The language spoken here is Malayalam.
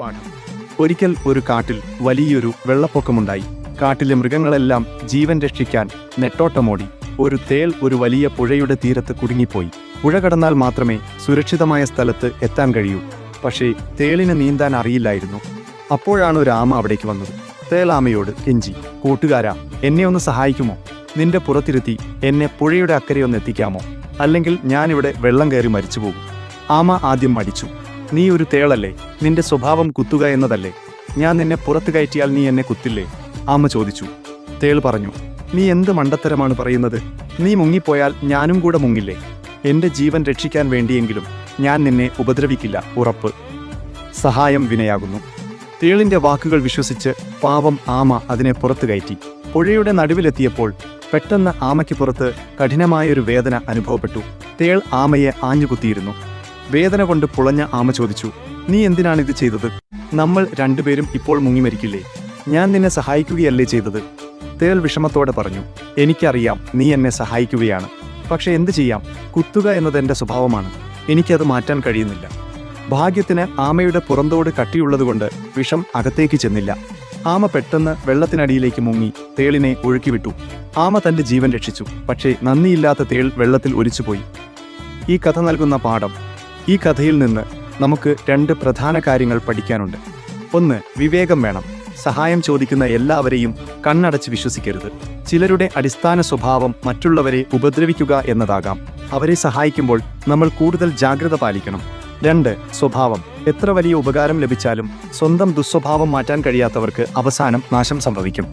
പാഠം. ഒരിക്കൽ ഒരു കാട്ടിൽ വലിയൊരു വെള്ളപ്പൊക്കമുണ്ടായി. കാട്ടിലെ മൃഗങ്ങളെല്ലാം ജീവൻ രക്ഷിക്കാൻ നെട്ടോട്ടമോടി. ഒരു തേൾ ഒരു വലിയ പുഴയുടെ തീരത്ത് കുടുങ്ങിപ്പോയി. പുഴ കടന്നാൽ മാത്രമേ സുരക്ഷിതമായ സ്ഥലത്ത് എത്താൻ കഴിയൂ. പക്ഷേ തേളിന് നീന്താൻ അറിയില്ലായിരുന്നു. അപ്പോഴാണ് ഒരു ആമ അവിടേക്ക് വന്നത്. തേൾ ആമയോട് കെഞ്ചി, "കൂട്ടുകാരാ, എന്നെ ഒന്ന് സഹായിക്കുമോ? നിന്റെ പുറത്തിരുത്തി എന്നെ പുഴയുടെ അക്കരെയൊന്ന് എത്തിക്കാമോ? അല്ലെങ്കിൽ ഞാനിവിടെ വെള്ളം കയറി മരിച്ചുപോകും." ആമ ആദ്യം മടിച്ചു. "നീ ഒരു തേളല്ലേ? നിന്റെ സ്വഭാവം കുത്തുക എന്നതല്ലേ? ഞാൻ നിന്നെ പുറത്തു കയറ്റിയാൽ നീ എന്നെ കുത്തില്ലേ?" ആമ ചോദിച്ചു. തേൾ പറഞ്ഞു, "നീ എന്ത് മണ്ടത്തരമാണ് പറയുന്നത്? നീ മുങ്ങിപ്പോയാൽ ഞാനും കൂടെ മുങ്ങില്ലേ? എന്റെ ജീവൻ രക്ഷിക്കാൻ വേണ്ടിയെങ്കിലും ഞാൻ നിന്നെ ഉപദ്രവിക്കില്ല, ഉറപ്പ്." സഹായം വിനയാകുന്നു. തേളിന്റെ വാക്കുകൾ വിശ്വസിച്ച് പാവം ആമ അതിനെ പുറത്തു കയറ്റി. പുഴയുടെ നടുവിലെത്തിയപ്പോൾ പെട്ടെന്ന് ആമയ്ക്ക് പുറത്ത് കഠിനമായൊരു വേദന അനുഭവപ്പെട്ടു. തേൾ ആമയെ ആഞ്ഞുകുത്തിയിരുന്നു. വേദന കൊണ്ട് പുളഞ്ഞ ആമ ചോദിച്ചു, "നീ എന്തിനാണിത് ചെയ്തത്? നമ്മൾ രണ്ടുപേരും ഇപ്പോൾ മുങ്ങി മരിക്കില്ലേ? ഞാൻ നിന്നെ സഹായിക്കുകയല്ലേ ചെയ്തത്?" തേൾ വിഷമത്തോടെ പറഞ്ഞു, "എനിക്കറിയാം നീ എന്നെ സഹായിക്കുകയാണ്. പക്ഷെ എന്തു ചെയ്യാം? കുത്തുക എന്നതെന്റെ സ്വഭാവമാണ്. എനിക്കത് മാറ്റാൻ കഴിയുന്നില്ല." ഭാഗ്യത്തിന് ആമയുടെ പുറന്തോട് കട്ടിയുള്ളതുകൊണ്ട് വിഷം അകത്തേക്ക് ചെന്നില്ല. ആമ പെട്ടെന്ന് വെള്ളത്തിനടിയിലേക്ക് മുങ്ങി തേളിനെ ഒഴുക്കിവിട്ടു. ആമ തന്റെ ജീവൻ രക്ഷിച്ചു. പക്ഷേ നന്ദിയില്ലാത്ത തേൾ വെള്ളത്തിൽ ഒലിച്ചുപോയി. ഈ കഥ നൽകുന്ന പാഠം. ഈ കഥയിൽ നിന്ന് നമുക്ക് രണ്ട് പ്രധാന കാര്യങ്ങൾ പഠിക്കാനുണ്ട്. ഒന്ന്, വിവേകം വേണം. സഹായം ചോദിക്കുന്ന എല്ലാവരെയും കണ്ണടച്ച് വിശ്വസിക്കരുത്. ചിലരുടെ അടിസ്ഥാന സ്വഭാവം മറ്റുള്ളവരെ ഉപദ്രവിക്കുക എന്നതാകാം. അവരെ സഹായിക്കുമ്പോൾ നമ്മൾ കൂടുതൽ ജാഗ്രത പാലിക്കണം. രണ്ട്, സ്വഭാവം. എത്ര വലിയ ഉപകാരം ലഭിച്ചാലും സ്വന്തം ദുസ്വഭാവം മാറ്റാൻ കഴിയാത്തവർക്ക് അവസാനം നാശം സംഭവിക്കും.